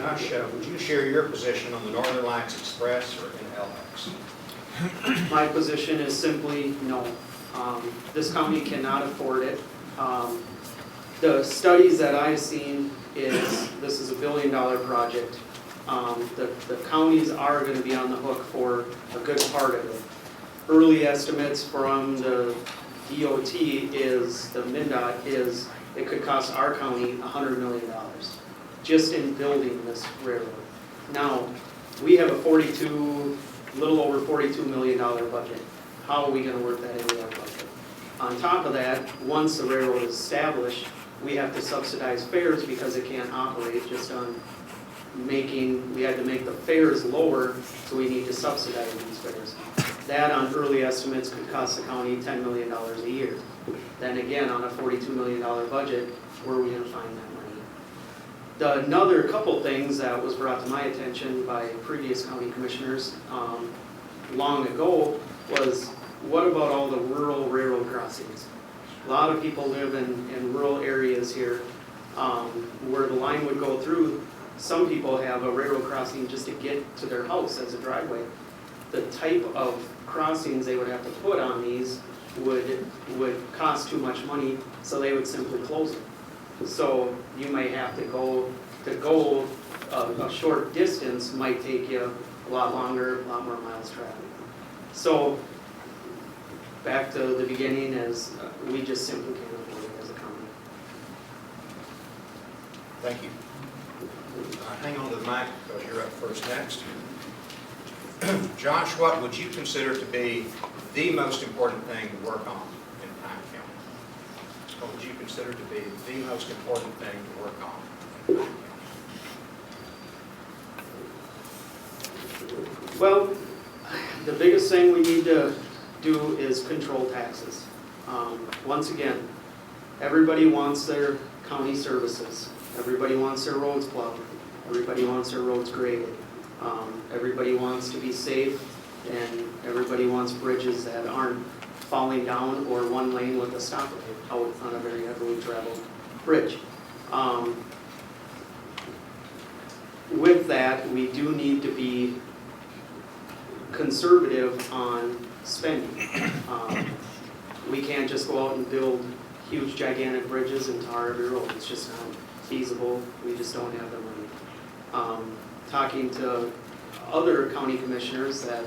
Josh, would you share your position on the Northern Lights Express or NLX? My position is simply no. This county cannot afford it. The studies that I've seen is this is $1 billion project. The counties are going to be on the hook for a good part of it. Early estimates from the DOT is, the MnDOT is, it could cost our county $100 million just in building this railroad. Now, we have a little over $42 million budget. How are we going to work that into our budget? On top of that, once the railroad is established, we have to subsidize fares because it can't operate just on we had to make the fares lower, so we need to subsidize these fares. That on early estimates could cost the county $10 million a year. Then again, on a $42 million budget, where are we going to find that money? Another couple things that was brought to my attention by previous county commissioners long ago was, what about all the rural railroad crossings? A lot of people live in rural areas here where the line would go through. Some people have a railroad crossing just to get to their house as a driveway. The type of crossings they would have to put on these would cost too much money, so they would simply close them. So you may have to go a short distance might take you a lot longer, a lot more miles traveled. So back to the beginning, as we just simply can't afford it as a county. Thank you. Hang on to the mic because you're up first next. Josh, what would you consider to be the most important thing to work on in Pine County? What would you consider to be the most important thing to work on in Pine County? Well, the biggest thing we need to do is control taxes. Once again, everybody wants their county services. Everybody wants their roads plowed. Everybody wants their roads graded. Everybody wants to be safe, and everybody wants bridges that aren't falling down or one lane with a stoplight out on a very heavily traveled bridge. With that, we do need to be conservative on spending. We can't just go out and build huge, gigantic bridges and tar every road. It's just not feasible. We just don't have the money. Talking to other county commissioners that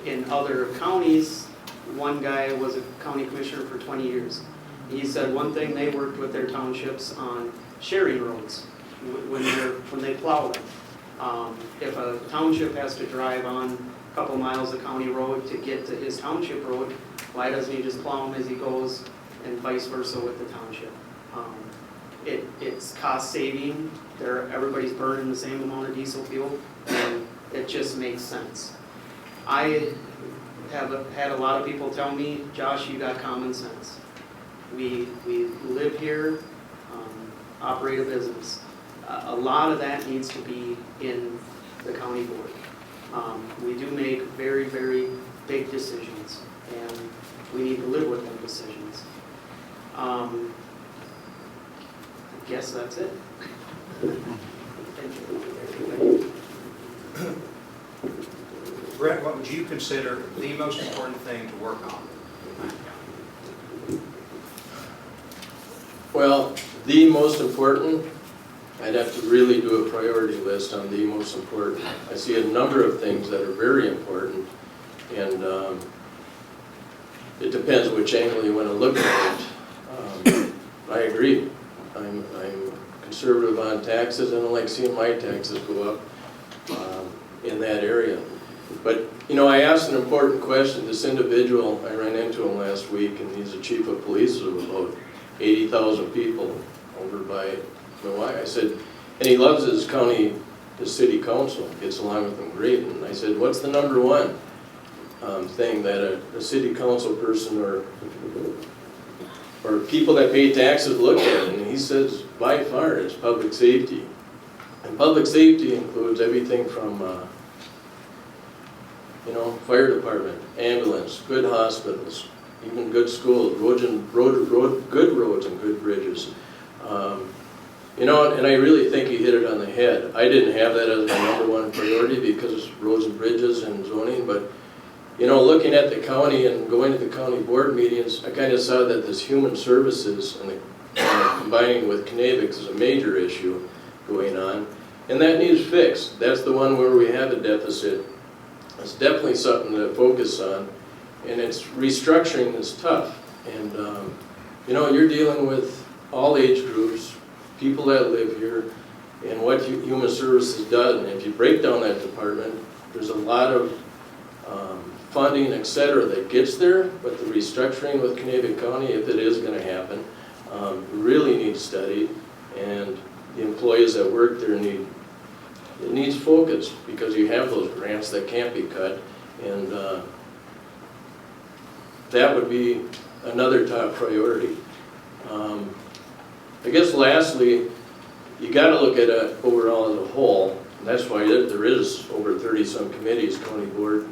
in other counties, one guy was a county commissioner for 20 years. He said one thing, they worked with their townships on sharing roads when they plow them. If a township has to drive on a couple miles of county road to get to his township road, why doesn't he just plow them as he goes, and vice versa with the township? It's cost saving. Everybody's burning the same amount of diesel fuel, and it just makes sense. I have had a lot of people tell me, Josh, you got common sense. We live here, operate a business. A lot of that needs to be in the county board. We do make very, very big decisions, and we need to live with them decisions. I guess that's it. Thank you. Brett, what would you consider the most important thing to work on in Pine County? Well, the most important, I'd have to really do a priority list on the most important. I see a number of things that are very important, and it depends which angle you want to look at it. I agree. I'm conservative on taxes. I don't like seeing my taxes go up in that area. But, you know, I asked an important question. This individual, I ran into him last week, and he's the chief of police of about 80,000 people over by Milwaukee. I said, and he loves his city council, gets along with them great. And I said, what's the number one thing that a city council person or people that pay taxes look at? And he says, by far, it's public safety. And public safety includes everything from fire department, ambulance, good hospitals, even good schools, good roads and good bridges. You know, and I really think you hit it on the head. I didn't have that as my #1 priority because roads and bridges and zoning, but, you know, looking at the county and going to the county board meetings, I kind of saw that this human services and combining with Knavik is a major issue going on, and that needs fixed. That's the one where we have a deficit. It's definitely something to focus on, and it's restructuring is tough. And, you know, you're dealing with all age groups, people that live here, and what human services does. And if you break down that department, there's a lot of funding, et cetera, that gets there, but the restructuring with Knavik County, if it is going to happen, really needs studied, and the employees that work there it needs focus, because you have those grants that can't be cut, and that would be another top priority. I guess lastly, you got to look at it overall as a whole, and that's why there is over 30-some committees county board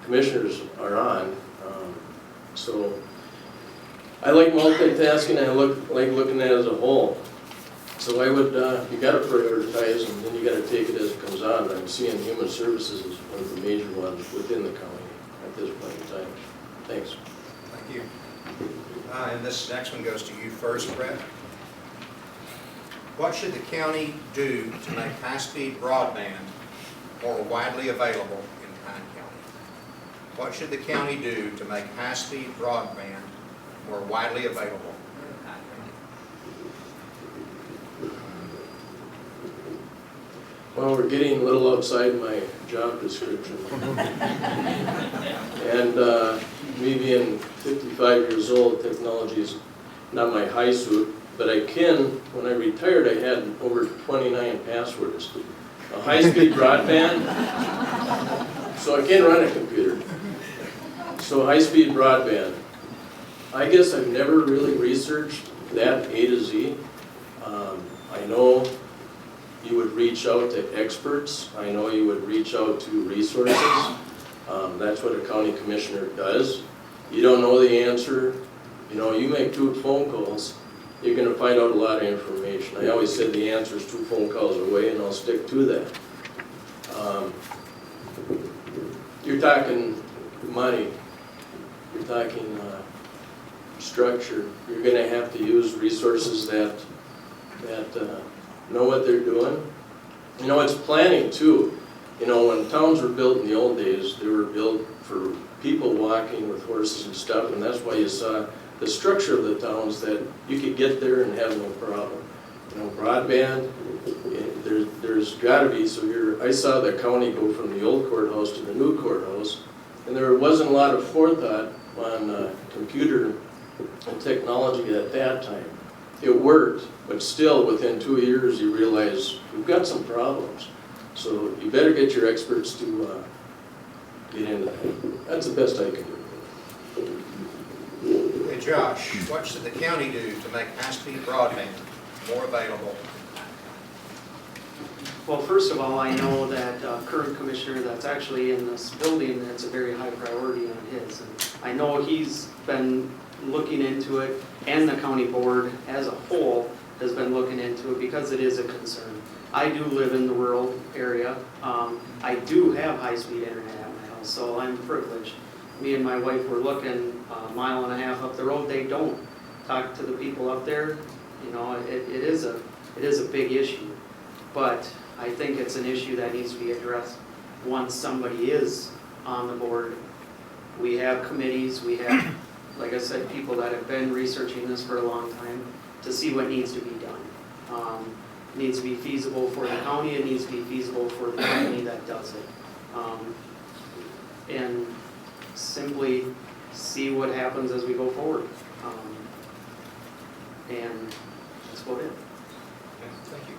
commissioners are on. So I like multitasking, and I like looking at it as a whole. So I would, you got to prioritize, and then you got to take it as it comes on. I'm seeing human services as one of the major ones within the county at this point in time. Thanks. Thank you. And this next one goes to you first, Brett. What should the county do to make high-speed broadband more widely available in Pine County? What should the county do to make high-speed broadband more widely available in Pine County? Well, we're getting a little outside my job description. And me being 55 years old, technology is not my high suit, but when I retired, I had over 29 passwords. A high-speed broadband, so I can run a computer. So high-speed broadband. I guess I've never really researched that A to Z. I know you would reach out to experts. I know you would reach out to resources. That's what a county commissioner does. You don't know the answer. You know, you make 2 phone calls, you're going to find out a lot of information. I always said the answer is 2 phone calls away, and I'll stick to that. You're talking money. You're talking structure. You're going to have to use resources that know what they're doing. You know, it's planning too. You know, when towns were built in the old days, they were built for people walking with horses and stuff, and that's why you saw the structure of the towns, that you could get there and have no problem. You know, broadband, there's got to be, I saw the county go from the old courthouse to the new courthouse, and there wasn't a lot of forethought on computer and technology at that time. It worked, but still within 2 years you realize we've got some problems. So you better get your experts to get into that. That's the best I can do. Hey Josh, what should the county do to make high-speed broadband more available? Well, first of all, I know that current commissioner that's actually in this building, it's a very high priority on his. And I know he's been looking into it, and the county board as a whole has been looking into it because it is a concern. I do live in the rural area. I do have high-speed internet at my house, so I'm privileged. Me and my wife were looking a mile and a half up the road. They don't talk to the people up there. You know, it is a big issue, but I think it's an issue that needs to be addressed once somebody is on the board. We have committees, we have, like I said, people that have been researching this for a long time to see what needs to be done. It needs to be feasible for the county, it needs to be feasible for the company that does it. And simply see what happens as we go forward. And that's about it. Okay, thank you.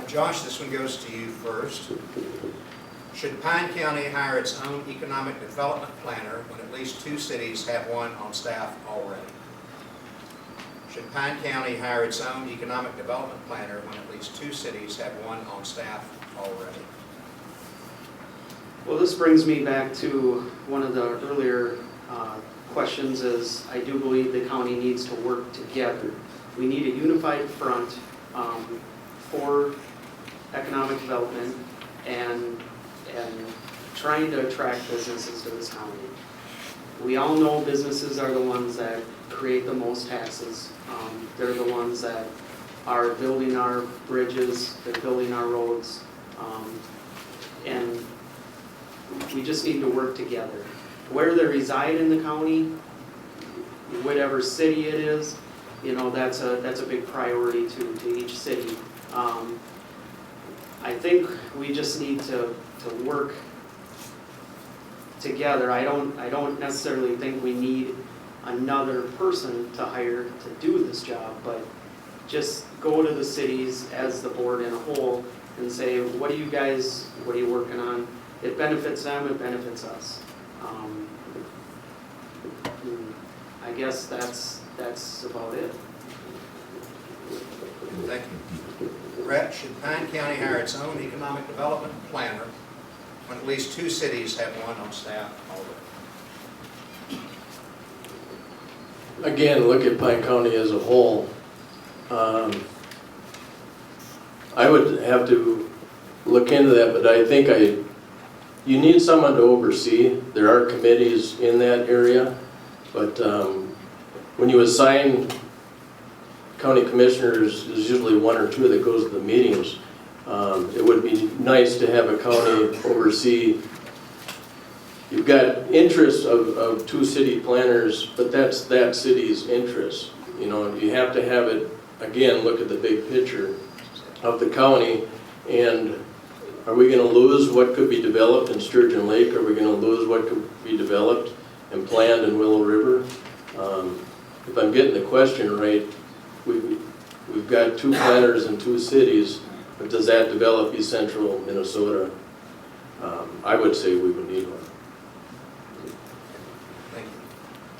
Josh, this one goes to you first. Should Pine County hire its own economic development planner when at least 2 cities have one on staff already? Should Pine County hire its own economic development planner when at least 2 cities have one on staff already? Well, this brings me back to one of the earlier questions is I do believe the county needs to work together. We need a unified front for economic development and trying to attract businesses to this county. We all know businesses are the ones that create the most taxes. They're the ones that are building our bridges, they're building our roads, and we just need to work together. Where they reside in the county, whatever city it is, you know, that's a big priority to each city. I think we just need to work together. I don't necessarily think we need another person to hire to do this job, but just go to the cities as the board in a whole and say, what are you working on? It benefits them, it benefits us. I guess that's about it. Thank you. Brett, should Pine County hire its own economic development planner when at least 2 cities have one on staff already? Again, look at Pine County as a whole. I would have to look into that, but I think you need someone to oversee. There are committees in that area, but when you assign county commissioners, there's usually 1 or 2 that goes to the meetings. It would be nice to have a county oversee. You've got interests of 2 city planners, but that's that city's interest. You know, you have to have it, again, look at the big picture of the county, and are we going to lose what could be developed in Sturgeon Lake? Are we going to lose what could be developed and planned in Willow River? If I'm getting the question right, we've got 2 planners in 2 cities, but does that develop East Central Minnesota? I would say we would need one.